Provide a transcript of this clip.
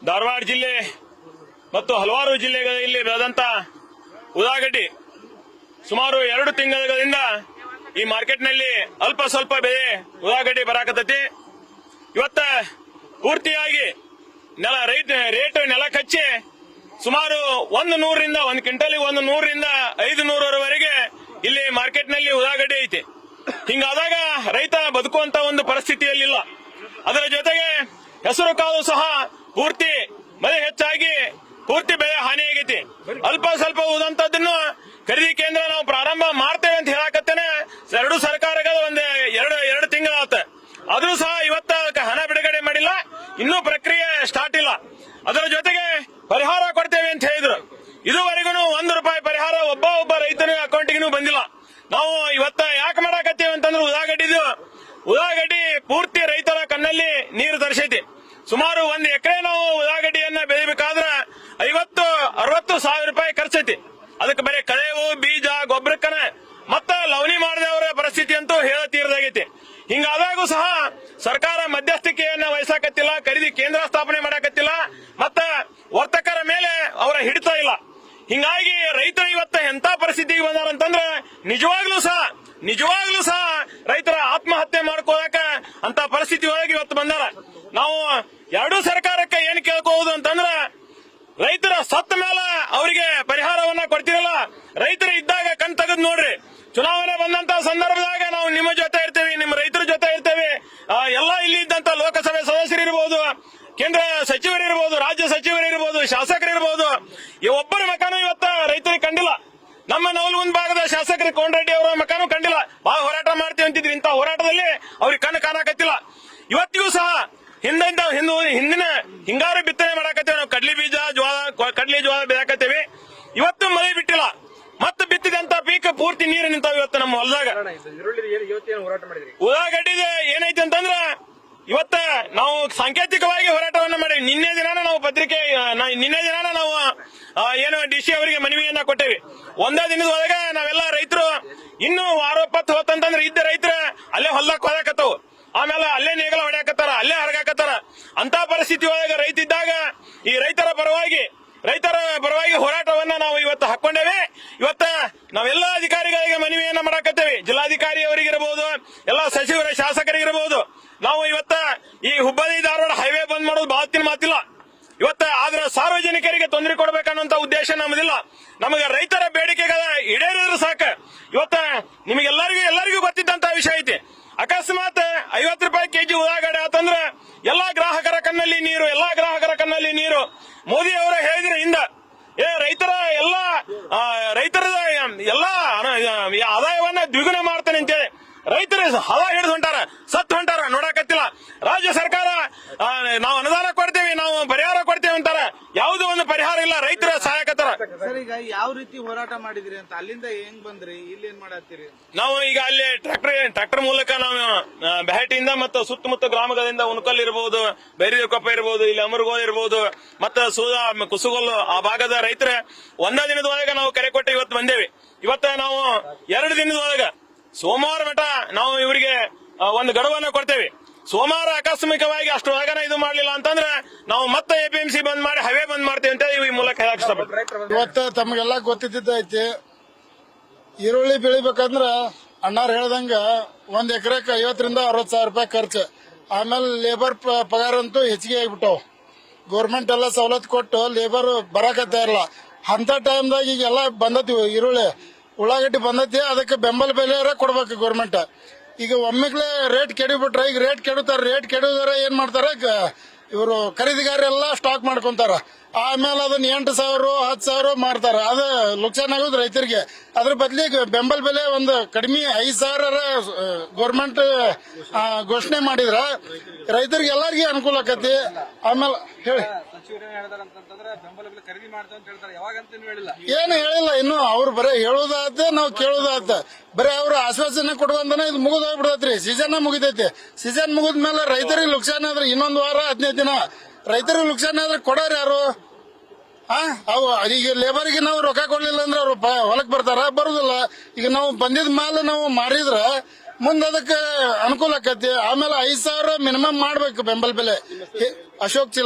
ಧಾರವಾಡ ಜಿಲ್ಲೆ ಮತ್ತು ಹಲವಾರು ಜಿಲ್ಲೆಗಳಲ್ಲಿ ಬೆಳೆದಂತ ಉಳ್ಳಾಗಡ್ಡಿ ಸುಮಾರು 2 ತಿಂಗಳಿಂದ ಈ ಮಾರ್ಕೆಟ್ನಲ್ಲಿ ಅಲ್ಪ ಸ್ವಲ್ಪ ಬೆಲೆ ಉಳ್ಳಾಗಡ್ಡಿ ಬರಾಕತ್ತೈತಿ. ಇವತ್ತ ಪೂರ್ತಿಯಾಗಿ ರೇಟ್ ನೆಲ ಕಚ್ಚಿ ಸುಮಾರು 100 ರಿಂದ 1 ಕ್ವಿಂಟಲ್ 100 ರಿಂದ 500 ಇಲ್ಲಿ ಮಾರ್ಕೆಟ್ನಲ್ಲಿ ಉಳ್ಳಾಗಡ್ಡಿ ಐತಿ. ಹಿಂಗಾದಾಗ ರೈತ ಬದುಕುವಂತ ಒಂದು ಪರಿಸ್ಥಿತಿಯಲ್ಲಿಲ್ಲ. ಅದರ ಜೊತೆಗೆ ಹೆಸರು ಕಾಳು ಸಹ ಪೂರ್ತಿ ಮಳೆ ಹೆಚ್ಚಾಗಿ ಪೂರ್ತಿ ಬೆಳೆ ಹಾನಿಯಾಗೈತಿ. ಅಲ್ಪ ಸ್ವಲ್ಪ ಉಳಿದಂತದ್ದನ್ನು ಖರೀದಿ ಕೇಂದ್ರ ನಾವು ಪ್ರಾರಂಭ ಮಾಡ್ತೇವೆ ಅಂತ ಹೇಳಕತ್ತೇನೆ. 2 ಸರ್ಕಾರಗಳು ಎರಡು ತಿಂಗಳಾತ, ಆದ್ರೂ ಸಹ ಇವತ್ತ ಹಣ ಬಿಡುಗಡೆ ಮಾಡಿಲ್ಲ. ಇನ್ನೂ ಪ್ರಕ್ರಿಯೆ ಸ್ಟಾರ್ಟ್ ಇಲ್ಲ. ಅದರ ಜೊತೆಗೆ ಪರಿಹಾರ ಕೊಡ್ತೇವೆ ಅಂತ ಹೇಳಿದ್ರು. ಇದುವರೆಗೂ ₹1 ಪರಿಹಾರ ಒಬ್ಬ ರೈತನ ಅಕೌಂಟಿಗೂ ಬಂದಿಲ್ಲ. ನಾವು ಇವತ್ತ ಯಾಕೆ ಮಾಡಾಕತ್ತೇವೆ ಅಂತಂದ್ರೆ ಉಳ್ಳಾಗಡ್ಡಿ ಪೂರ್ತಿ ರೈತರ ಕಣ್ಣಲ್ಲಿ ನೀರು ತರಿಸೈತಿ. ಸುಮಾರು 1 ಎಕರೆ ನಾವು ಉಳ್ಳಾಗಡ್ಡಿಯನ್ನ ಬೆಳಿಬೇಕಾದ್ರೆ 50-60 ಸಾವಿರ ರೂಪಾಯಿ ಖರ್ಚೈತಿ. ಅದಕ್ಕೆ ಬರೀ ಕಳೆವು, ಬೀಜ, ಗೊಬ್ಬರಕ್ಕನ ಮತ್ತ ಲವಣಿ ಮಾಡದವರ ಪರಿಸ್ಥಿತಿ ಅಂತೂ ಹೇಳತೀರದಾಗೈತಿ. ಹಿಂಗಾದಾಗೂ ಸಹ ಸರ್ಕಾರ ಮಧ್ಯಸ್ಥಿಕೆಯನ್ನ ವಹಿಸಾಕತ್ತಿಲ್ಲ, ಖರೀದಿ ಕೇಂದ್ರ ಸ್ಥಾಪನೆ ಮಾಡಾಕತ್ತಿಲ್ಲ, ಮತ್ತ ವರ್ತಕರ ಮೇಲೆ ಅವರ ಹಿಡಿತ ಇಲ್ಲ. ಹಿಂಗಾಗಿ ರೈತರು ಇವತ್ತ ಎಂತ ಪರಿಸ್ಥಿತಿಗೆ ಬಂದಾರಂತಂದ್ರೆ ನಿಜವಾಗ್ಲೂ ಸಹ ರೈತರ ಆತ್ಮಹತ್ಯೆ ಮಾಡ್ಕೊಳ್ಳಾಕ ಅಂತ ಪರಿಸ್ಥಿತಿ ಒಳಗೆ ಇವತ್ತು ಬಂದಾರ. ನಾವು 2 ಸರ್ಕಾರಕ್ಕೆ ಏನ್ ಕೇಳ್ಕೋಬಹುದು ಅಂತಂದ್ರ ರೈತರ ಸತ್ತ ಮೇಲೆ ಅವರಿಗೆ ಪರಿಹಾರವನ್ನ ಕೊಡ್ತಿರಲ್ಲ. ರೈತರು ಇದ್ದಾಗ ಕಣ್ ತೆಗೆದು ನೋಡ್ರಿ. ಚುನಾವಣೆ ಬಂದಂತ ಸಂದರ್ಭದಾಗ ನಾವು ನಿಮ್ಮ ಜೊತೆ ಇರ್ತೇವೆ, ನಿಮ್ಮ ರೈತರ ಜೊತೆ ಇರ್ತೇವೆ. ಎಲ್ಲ ಇಲ್ಲಿ ಇದ್ದಂತ ಲೋಕಸಭೆ ಸದಸ್ಯರಿರ್ಬೋದು, ಕೇಂದ್ರ ಸಚಿವರಿರ್ಬೋದು, ರಾಜ್ಯ ಸಚಿವರಿರ್ಬೋದು, ಶಾಸಕರಿರ್ಬೋದು, ಒಬ್ಬರ ಮಕಾನು ಇವತ್ತ ರೈತರಿಗೆ ಕಂಡಿಲ್ಲ. ನಮ್ಮ ನವಲಗುಂದ ಭಾಗದ ಶಾಸಕರು ಕೋನರೆಡ್ಡಿ ಅವರ ಮಕಾನು ಕಂಡಿಲ್ಲ. ಬಹಳ ಹೋರಾಟ ಮಾಡ್ತೀವಿ ಅಂತಿದ್ರು. ಇಂಥ ಹೋರಾಟದಲ್ಲಿ ಅವ್ರಿಗೆ ಕಣ್ಣು ಕಾಣಕತ್ತಿಲ್ಲ. ಇವತ್ತಿಗೂ ಸಹ ಹಿಂದಿನ ಹಿಂಗಾರು ಬಿತ್ತನೆ ಮಾಡಾಕತ್ತೇವೆ. ನಾವು ಕಡ್ಲಿ ಜೋಳ ಬೆಳಕತ್ತೇವೆ. ಇವತ್ತು ಮಳೆ ಬಿಟ್ಟಿಲ್ಲ. ಮತ್ತೆ ಬಿತ್ತಿದಂತ ಪೀಕ್ ಪೂರ್ತಿ ನೀರು ನಿಂತಾವ ಇವತ್ತು ನಮ್ಮ ಹೊಲದಾಗ. ಉಳ್ಳಾಗಡ್ಡಿಗೆ ಏನೈತಿ ಅಂತಂದ್ರ ಇವತ್ತ ನಾವು ಸಾಂಕೇತಿಕವಾಗಿ ಹೋರಾಟವನ್ನ ಮಾಡಿವಿ. ನಿನ್ನೆ ದಿನ ನಾವು ಏನು DC ಅವರಿಗೆ ಮನವಿಯನ್ನ ಕೊಟ್ಟೇವಿ. ಒಂದೇ ದಿನದೊಳಗೆ ನಾವೆಲ್ಲ ರೈತರು ಇನ್ನೂ ಆರೋಪತ್ತು ಹೋತಂತಂದ್ರೆ ಇದ್ದ ರೈತರ ಅಲ್ಲೇ ಹೊಲದಾಗ ಹೊರಕತ್ತವು, ಆಮೇಲೆ ಅಲ್ಲೇ ನೇಗಲ ಹೊಡ್ಯಾಕತ್ತಾರ, ಅಲ್ಲೇ ಹರಗಾಕತ್ತಾರ. ಅಂತ ಪರಿಸ್ಥಿತಿ ಒಳಗೆ ರೈತ ಇದ್ದಾಗ ಈ ರೈತರ ಪರವಾಗಿ ಹೋರಾಟವನ್ನ ನಾವು ಇವತ್ತು ಹಾಕೊಂಡೇವೆ. ಇವತ್ತ ನಾವೆಲ್ಲ ಅಧಿಕಾರಿಗಳಿಗೆ ಮನವಿಯನ್ನ ಮಾಡಾಕತ್ತೇವೆ. ಜಿಲ್ಲಾಧಿಕಾರಿ ಅವರಿಗಿರಬಹುದು, ಎಲ್ಲ ಸಚಿವರ ಶಾಸಕರಿಗಿರಬಹುದು. ನಾವು ಇವತ್ತ ಈ ಹುಬ್ಬಳ್ಳಿ ಧಾರವಾಡ ಹೈವೇ ಬಂದ್ ಮಾಡೋದು ಬಹಳ ಮಾತಿಲ್ಲ. ಇವತ್ತ ಆದ್ರೆ ಸಾರ್ವಜನಿಕರಿಗೆ ತೊಂದರೆ ಕೊಡಬೇಕನ್ನುವಂತ ಉದ್ದೇಶ ನಮ್ಮದಿಲ್ಲ. ನಮಗೆ ರೈತರ ಬೇಡಿಕೆಗಳ ಈಡೇರಿದ್ರೆ ಸಾಕ. ಇವತ್ತ ನಿಮಗೆಲ್ಲರಿಗೂ ಗೊತ್ತಿದ್ದಂತ ವಿಷಯ ಐತಿ. ಅಕಸ್ಮಾತ್ ₹50 ಕೆಜಿ ಉಳ್ಳಾಗಡ್ಡೆ ಆತಂದ್ರೆ ಎಲ್ಲಾ ಗ್ರಾಹಕರ ಕಣ್ಣಲ್ಲಿ ನೀರು. ಮೋದಿ ಅವರು ಹೇಳಿದ್ರೆ ಹಿಂದ ರೈತರ ಆದಾಯವನ್ನ ದ್ವಿಗುಣ ಮಾಡ್ತಾನೆ ಅಂತೇಳಿ ರೈತರು ಹಲ ಹಿಡಿದು ಹೊಂಟಾರ, ಸತ್ತು ಹೊಂಟಾರ, ನೋಡಾಕತ್ತಿಲ್ಲ. ರಾಜ್ಯ ಸರ್ಕಾರ ನಾವು ಅನುದಾನ ಕೊಡ್ತೇವೆ, ನಾವು ಪರಿಹಾರ ಕೊಡ್ತೇವೆ ಅಂತಾರ. ಯಾವುದೋ ಒಂದು ಪರಿಹಾರ ಇಲ್ಲ. ರೈತರ ಸಹಾಯಕತ್ತಾರ. ಸರ್, ಈಗ ಯಾವ ರೀತಿ ಹೋರಾಟ ಮಾಡಿದ್ರಿ ಅಂತ ಅಲ್ಲಿಂದ ಹೆಂಗ್ ಬಂದ್ರಿ, ಇಲ್ಲಿ ಏನ್ ಮಾಡತ್ತೀರಿ? ನಾವು ಈಗ ಅಲ್ಲಿ ಟ್ರಾಕ್ಟರ್ ಮೂಲಕ ನಾವು ಬೆಹಟಿಯಿಂದ ಮತ್ತು ಸುತ್ತಮುತ್ತ ಗ್ರಾಮಗಳಿಂದ ಉಣಕಲ್ ಇರಬಹುದು, ಬೈರಿಕೊಪ್ಪ ಇರಬಹುದು, ಇಲ್ಲಿ ಅಮರಗೋಲ್ ಇರಬಹುದು, ಮತ್ತೆ ಕುಸುಗೋಲು ಆ ಭಾಗದ ರೈತರ ಒಂದೇ ದಿನದೊಳಗೆ ನಾವು ಕರೆ ಕೊಟ್ಟು ಇವತ್ತು ಬಂದೇವಿ. ಇವತ್ತ ನಾವು 2 ದಿನದೊಳಗೆ ಸೋಮವಾರ ಮಠ ನಾವು ಇವರಿಗೆ ಒಂದು ಗಡುವನ್ನ ಕೊಡ್ತೇವೆ. ಸೋಮವಾರ ಆಕಸ್ಮಿಕವಾಗಿ ಅಷ್ಟು ಬೇಗನೆ ಇದು ಮಾಡಲಿಲ್ಲ ಅಂತಂದ್ರೆ ನಾವು ಮತ್ತೆ APMC ಬಂದ್ ಮಾಡಿ ಹೈವೇ ಬಂದ್ ಮಾಡ್ತೇವೆ ಅಂತ ಈ ಮೂಲಕ ಹೇಳಕ್ ಇಷ್ಟಪಡ್ತೀನಿ. ಇವತ್ತು ತಮಗೆಲ್ಲ ಗೊತ್ತಿದ್ದೈತಿ, ಈರುಳ್ಳಿ ಬೆಳಿಬೇಕಂದ್ರ ಅಣ್ಣಾರ್ ಹೇಳ್ದಂಗ 1 ಎಕರೆಕ್ 50 ರಿಂದ 60 ಸಾವಿರ ರೂಪಾಯಿ ಖರ್ಚು. ಆಮೇಲೆ ಲೇಬರ್ ಪಗಾರ ಅಂತೂ ಹೆಚ್ಚಿಗೆ ಆಗ್ಬಿಟ್ಟವು. ಗೌರ್ಮೆಂಟ್ ಎಲ್ಲ ಸವಲತ್ತು ಕೊಟ್ಟು ಲೇಬರ್ ಬರಾಕತ್ತ ಇರಲ್ಲ. ಅಂತ ಟೈಮ್ದಾಗ ಈಗೆಲ್ಲ ಬಂದತಿ ಉಳ್ಳಾಗಡ್ಡಿ ಬಂದತಿ. ಅದಕ್ಕೆ ಬೆಂಬಲ ಬೆಲೆ ಕೊಡ್ಬೇಕು ಗೌರ್ಮೆಂಟ್. ಈಗ ಒಮ್ಮೆಗ್ಲೇ ರೇಟ್ ಕೆಡಿಬಿಟ್ರೆ, ಈಗ ರೇಟ್ ಕೆಡುವುದಾರ ಏನ್ ಮಾಡ್ತಾರ, ಇವರು ಖರೀದಿಗಾರೆಲ್ಲ ಸ್ಟಾಕ್ ಮಾಡ್ಕೊಂತಾರ. ಆಮೇಲೆ ಅದನ್ನ 8,000 10,000 ಮಾರ್ತಾರ. ಅದು ಲುಕ್ಸಾನ್ ಆಗೋದು ರೈತರಿಗೆ. ಅದ್ರ ಬದ್ಲಿಗೆ ಬೆಂಬಲ ಬೆಲೆ ಒಂದು ಕಡಿಮೆ 5,000 ಗೌರ್ಮೆಂಟ್ ಘೋಷಣೆ ಮಾಡಿದ್ರ ರೈತರಿಗೆ ಎಲ್ಲರಿಗೂ ಅನುಕೂಲ ಆಕತಿ. ಆಮೇಲೆ ಹೇಳಿ ಏನು ಹೇಳಿಲ್ಲ ಇನ್ನು. ಅವ್ರು ಬರೀ ಹೇಳೋದಾತ, ನಾವು ಕೇಳೋದಾತ. ಬರೀ ಅವ್ರು ಆಶ್ವಾಸನೆ ಕೊಡುವಂತಾನೆ ಇದು ಮುಗಿದೋಗ್ಬಿಡತ್ರಿ. ಸೀಸನ್ ಮುಗಿದೈತಿ. ಸೀಸನ್ ಮುಗಿದ್ಮೇಲೆ ರೈತರಿಗೆ ಲುಕ್ಸಾನ್ ಆದ್ರೆ ಇನ್ನೊಂದು ವಾರ 15 ದಿನ ರೈತರಿಗೆ ಲುಕ್ಸಾನ್ ಆದ್ರೆ ಕೊಡೋರು ಯಾರು? ಈಗ ಲೇಬರ್ಗೆ ನಾವು ರೊಕ್ಕ ಕೊಡ್ಲಿಲ್ಲ ಅಂದ್ರೆ ಅವ್ರು ಹೊಲಕ್ ಬರ್ತಾರ? ಬರುದಿಲ್ಲ. ಈಗ ನಾವು ಬಂದಿದ್ ಮೇಲೆ ನಾವು ಮಾರಿದ್ರ ಮುಂದೆ ಅದಕ್ಕೆ ಅನುಕೂಲ ಆಕತಿ. ಆಮೇಲೆ 5,000 ಮಿನಿಮಮ್ ಮಾಡ್ಬೇಕು ಬೆಂಬಲ ಬೆಲೆ. ಅಶೋಕ್ ಚಿಲ